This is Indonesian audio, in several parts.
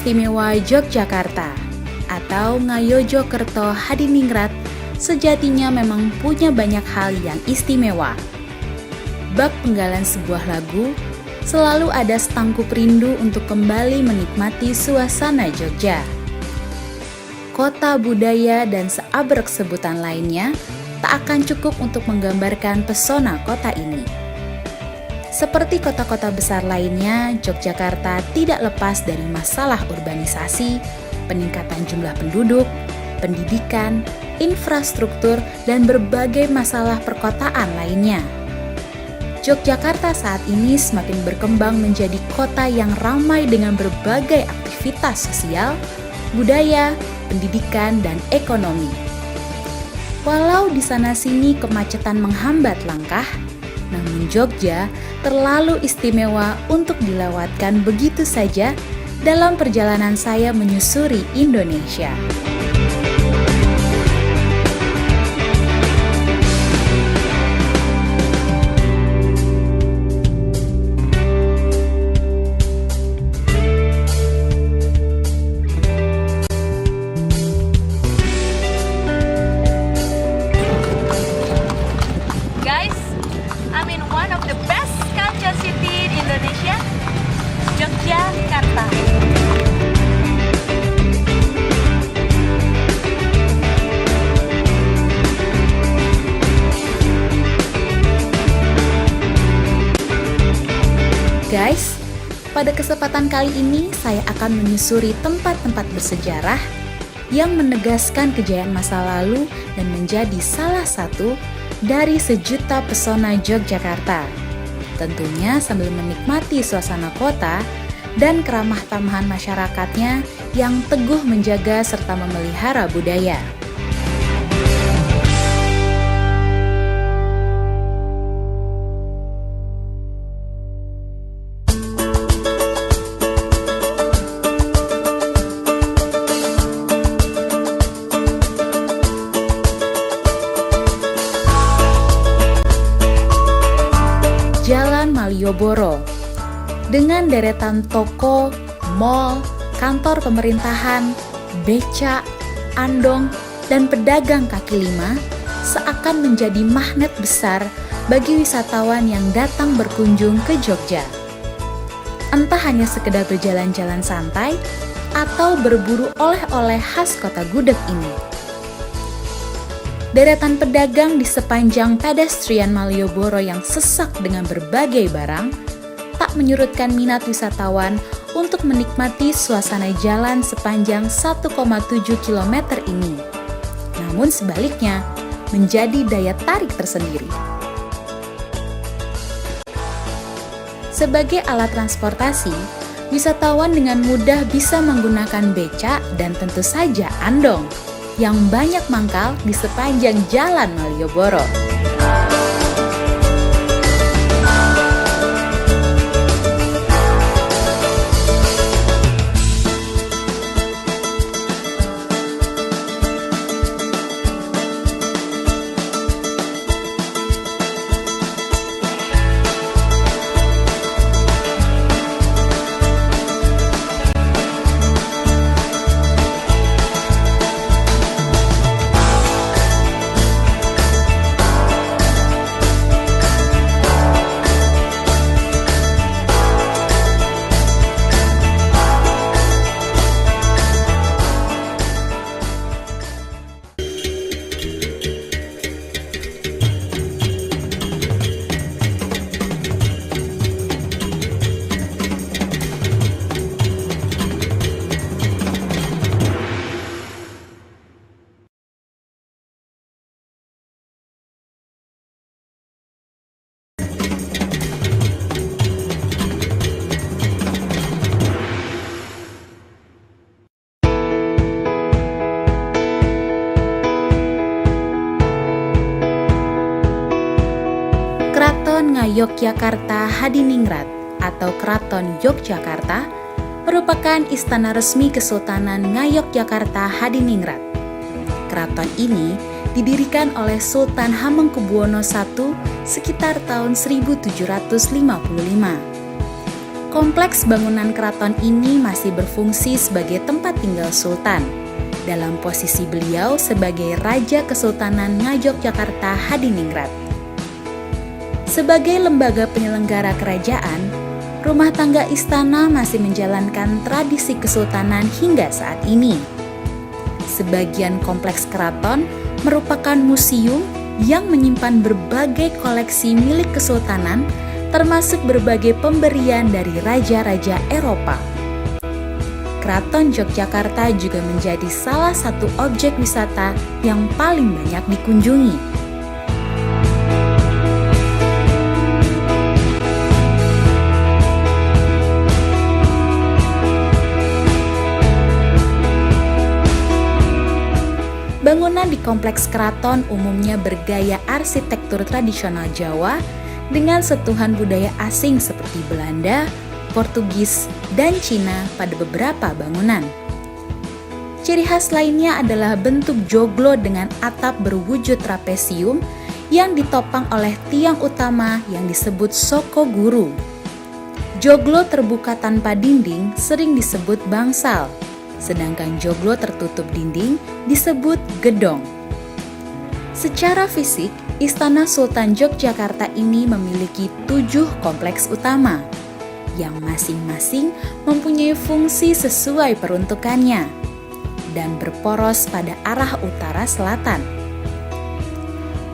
Istimewa Yogyakarta atau Ngayogyakarta Hadiningrat sejatinya memang punya banyak hal yang istimewa. Bak penggalan sebuah lagu, selalu ada setangkup rindu untuk kembali menikmati suasana Jogja. Kota budaya dan seabrek sebutan lainnya tak akan cukup untuk menggambarkan pesona kota ini. Seperti kota-kota besar lainnya, Yogyakarta tidak lepas dari masalah urbanisasi, peningkatan jumlah penduduk, pendidikan, infrastruktur, dan berbagai masalah perkotaan lainnya. Yogyakarta saat ini semakin berkembang menjadi kota yang ramai dengan berbagai aktivitas sosial, budaya, pendidikan, dan ekonomi. Walau di sana-sini kemacetan menghambat langkah, namun Jogja terlalu istimewa untuk dilewatkan begitu saja dalam perjalanan saya menyusuri Indonesia. Yogyakarta. Guys, pada kesempatan kali ini saya akan menyusuri tempat-tempat bersejarah yang menegaskan kejayaan masa lalu dan menjadi salah satu dari sejuta pesona Yogyakarta. Tentunya sambil menikmati suasana kota dan keramah tamahan masyarakatnya yang teguh menjaga serta memelihara budaya. Jalan Malioboro dengan deretan toko, mal, kantor pemerintahan, becak, andong, dan pedagang kaki lima seakan menjadi magnet besar bagi wisatawan yang datang berkunjung ke Jogja. Entah hanya sekedar berjalan-jalan santai atau berburu oleh-oleh khas kota gudeg ini. Deretan pedagang di sepanjang pedestrian Malioboro yang sesak dengan berbagai barang tak menyurutkan minat wisatawan untuk menikmati suasana jalan sepanjang 1,7 km ini. Namun sebaliknya, menjadi daya tarik tersendiri. Sebagai alat transportasi, wisatawan dengan mudah bisa menggunakan becak dan tentu saja andong yang banyak mangkal di sepanjang jalan Malioboro. Keraton Ngayogyakarta Hadiningrat atau Keraton Yogyakarta merupakan istana resmi Kesultanan Ngayogyakarta Hadiningrat. Keraton ini didirikan oleh Sultan Hamengkubuwono I sekitar tahun 1755. Kompleks bangunan keraton ini masih berfungsi sebagai tempat tinggal sultan, dalam posisi beliau sebagai Raja Kesultanan Ngayogyakarta Hadiningrat. Sebagai lembaga penyelenggara kerajaan, rumah tangga istana masih menjalankan tradisi kesultanan hingga saat ini. Sebagian kompleks keraton merupakan museum yang menyimpan berbagai koleksi milik kesultanan, termasuk berbagai pemberian dari raja-raja Eropa. Keraton Yogyakarta juga menjadi salah satu objek wisata yang paling banyak dikunjungi. Bangunan di kompleks keraton umumnya bergaya arsitektur tradisional Jawa dengan sentuhan budaya asing seperti Belanda, Portugis, dan Cina pada beberapa bangunan. Ciri khas lainnya adalah bentuk joglo dengan atap berwujud trapesium yang ditopang oleh tiang utama yang disebut sokoguru. Joglo terbuka tanpa dinding sering disebut bangsal, sedangkan joglo tertutup dinding disebut gedong. Secara fisik, Istana Sultan Yogyakarta ini memiliki 7 kompleks utama, yang masing-masing mempunyai fungsi sesuai peruntukannya dan berporos pada arah utara-selatan.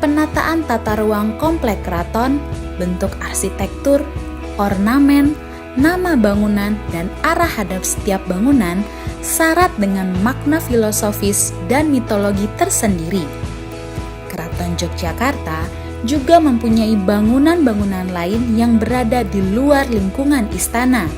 Penataan tata ruang komplek keraton, bentuk arsitektur, ornamen, nama bangunan, dan arah hadap setiap bangunan syarat dengan makna filosofis dan mitologi tersendiri. Keraton Yogyakarta juga mempunyai bangunan-bangunan lain yang berada di luar lingkungan istana,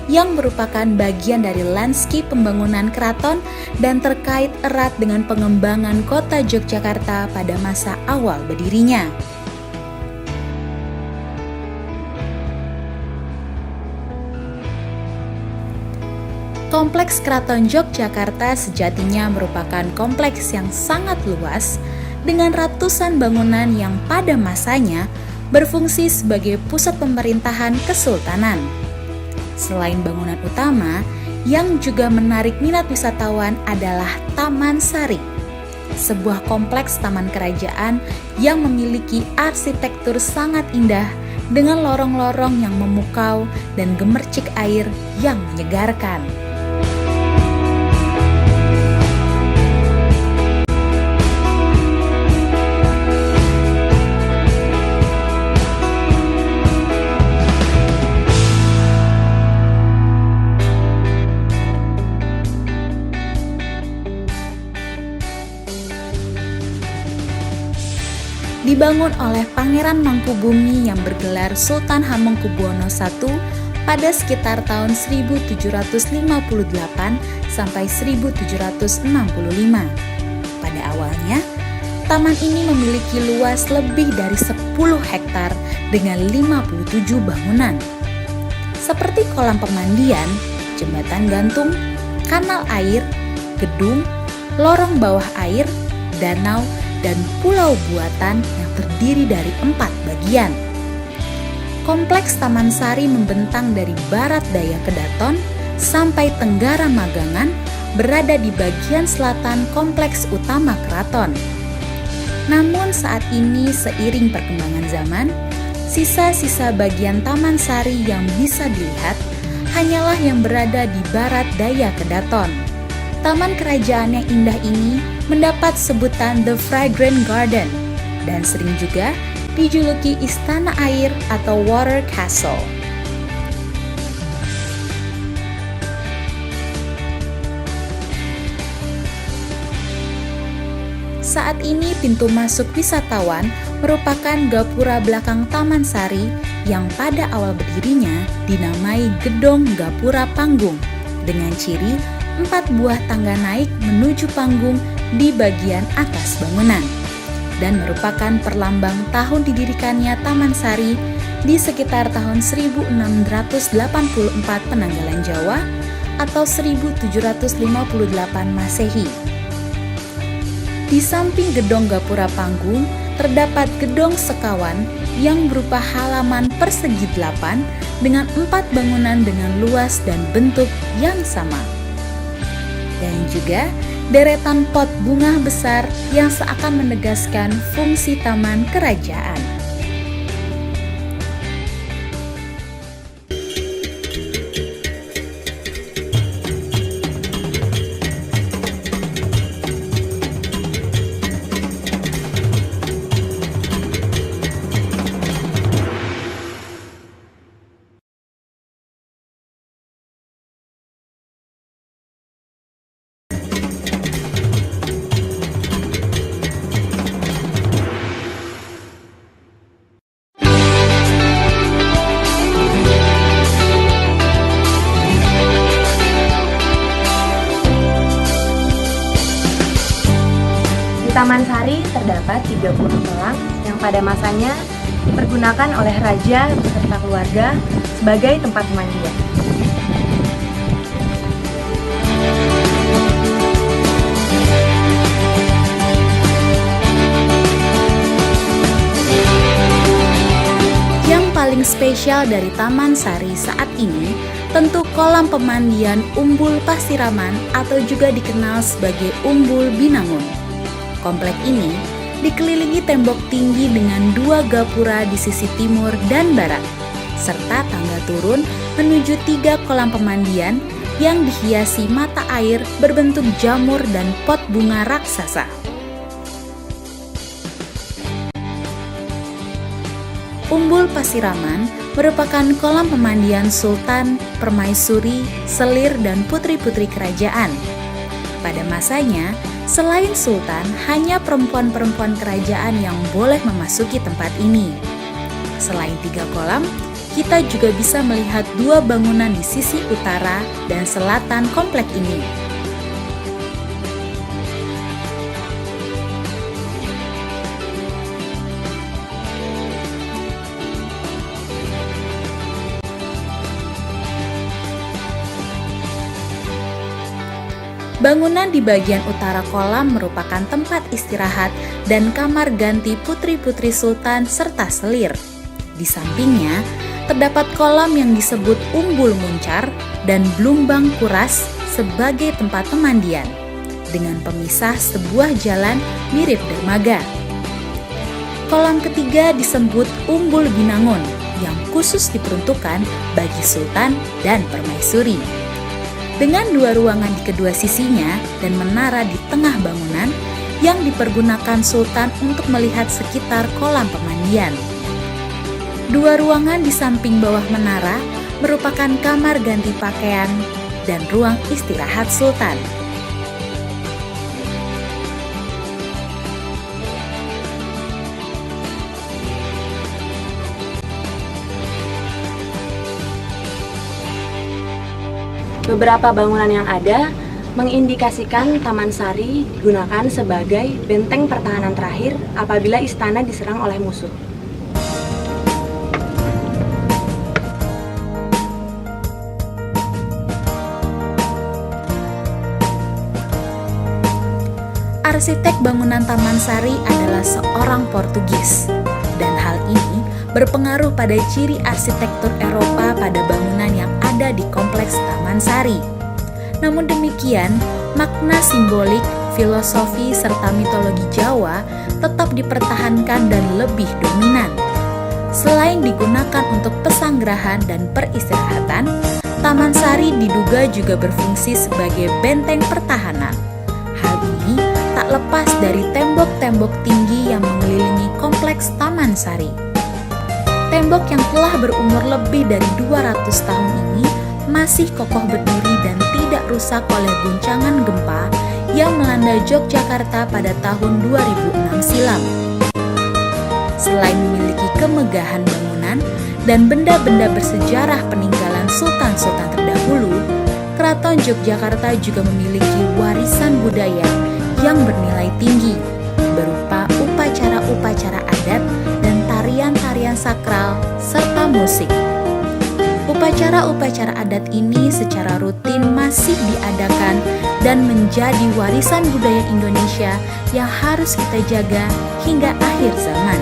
yang merupakan bagian dari landscape pembangunan keraton dan terkait erat dengan pengembangan kota Yogyakarta pada masa awal berdirinya. Kompleks Keraton Yogyakarta sejatinya merupakan kompleks yang sangat luas dengan ratusan bangunan yang pada masanya berfungsi sebagai pusat pemerintahan kesultanan. Selain bangunan utama, yang juga menarik minat wisatawan adalah Taman Sari, sebuah kompleks taman kerajaan yang memiliki arsitektur sangat indah dengan lorong-lorong yang memukau dan gemercik air yang menyegarkan. Dibangun oleh Pangeran Mangkubumi yang bergelar Sultan Hamengkubuwono I pada sekitar tahun 1758 sampai 1765. Pada awalnya, taman ini memiliki luas lebih dari 10 hektar dengan 57 bangunan, seperti kolam pemandian, jembatan gantung, kanal air, gedung, lorong bawah air, danau, dan pulau buatan yang terdiri dari 4 bagian. Kompleks Taman Sari membentang dari barat daya Kedaton sampai tenggara Magangan, berada di bagian selatan kompleks utama keraton. Namun saat ini seiring perkembangan zaman, sisa-sisa bagian Taman Sari yang bisa dilihat hanyalah yang berada di barat daya Kedaton. Taman kerajaan yang indah ini mendapat sebutan The Fragrant Garden dan sering juga dijuluki Istana Air atau Water Castle. Saat ini pintu masuk wisatawan merupakan gapura belakang Taman Sari yang pada awal berdirinya dinamai Gedong Gapura Panggung dengan ciri 4 buah tangga naik menuju panggung di bagian atas bangunan, dan merupakan perlambang tahun didirikannya Taman Sari di sekitar tahun 1684 penanggalan Jawa atau 1758 Masehi. Di samping Gedong Gapura Panggung terdapat Gedong Sekawan yang berupa halaman persegi 8 dengan 4 bangunan dengan luas dan bentuk yang sama. Dan juga deretan pot bunga besar yang seakan menegaskan fungsi taman kerajaan. Di Taman Sari terdapat 30 kolam yang pada masanya dipergunakan oleh raja beserta keluarga sebagai tempat pemandian. Yang paling spesial dari Taman Sari saat ini tentu kolam pemandian Umbul Pasiraman atau juga dikenal sebagai Umbul Binangun. Komplek ini dikelilingi tembok tinggi dengan 2 gapura di sisi timur dan barat, serta tangga turun menuju 3 kolam pemandian yang dihiasi mata air berbentuk jamur dan pot bunga raksasa. Umbul Pasiraman merupakan kolam pemandian sultan, permaisuri, selir, dan putri-putri kerajaan. Pada masanya, selain sultan, hanya perempuan-perempuan kerajaan yang boleh memasuki tempat ini. Selain 3 kolam, kita juga bisa melihat 2 bangunan di sisi utara dan selatan komplek ini. Bangunan di bagian utara kolam merupakan tempat istirahat dan kamar ganti putri-putri sultan serta selir. Di sampingnya, terdapat kolam yang disebut Umbul Muncar dan Blumbang Kuras sebagai tempat pemandian, dengan pemisah sebuah jalan mirip dermaga. Kolam ketiga disebut Umbul Binangun, yang khusus diperuntukkan bagi sultan dan permaisuri. Dengan 2 ruangan di kedua sisinya dan menara di tengah bangunan yang dipergunakan sultan untuk melihat sekitar kolam pemandian. 2 ruangan di samping bawah menara merupakan kamar ganti pakaian dan ruang istirahat sultan. Beberapa bangunan yang ada mengindikasikan Taman Sari digunakan sebagai benteng pertahanan terakhir apabila istana diserang oleh musuh. Arsitek bangunan Taman Sari adalah seorang Portugis, dan hal ini berpengaruh pada ciri arsitektur Eropa pada bangunan yang ada di kompleks Taman Sari. Namun demikian, makna simbolik, filosofi, serta mitologi Jawa tetap dipertahankan dan lebih dominan. Selain digunakan untuk pesanggerahan dan peristirahatan, Taman Sari diduga juga berfungsi sebagai benteng pertahanan. Hal ini tak lepas dari tembok-tembok tinggi yang mengelilingi kompleks Taman Sari. Tembok yang telah berumur lebih dari 200 tahun ini masih kokoh berdiri dan tidak rusak oleh guncangan gempa yang melanda Yogyakarta pada tahun 2006 silam. Selain memiliki kemegahan bangunan dan benda-benda bersejarah peninggalan sultan-sultan terdahulu, Keraton Yogyakarta juga memiliki warisan budaya yang bernilai tinggi, berupa upacara-upacara adat dan tarian-tarian sakral serta musik. Upacara-upacara adat ini secara rutin masih diadakan dan menjadi warisan budaya Indonesia yang harus kita jaga hingga akhir zaman.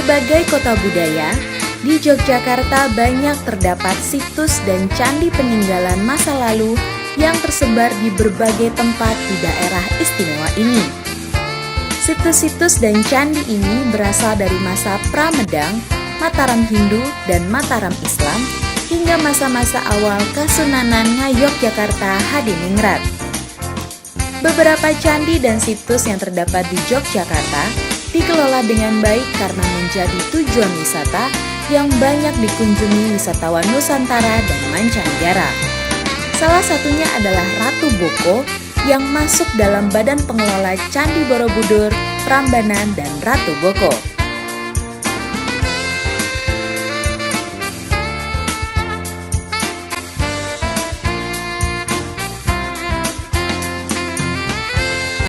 Sebagai kota budaya, di Yogyakarta banyak terdapat situs dan candi peninggalan masa lalu yang tersebar di berbagai tempat di daerah istimewa ini. Situs-situs dan candi ini berasal dari masa Pramedang, Mataram Hindu, dan Mataram Islam hingga masa-masa awal Kesunanan Ngayogyakarta Hadiningrat. Beberapa candi dan situs yang terdapat di Yogyakarta dikelola dengan baik karena menjadi tujuan wisata yang banyak dikunjungi wisatawan Nusantara dan mancanegara. Salah satunya adalah Ratu Boko yang masuk dalam badan pengelola Candi Borobudur, Prambanan, dan Ratu Boko.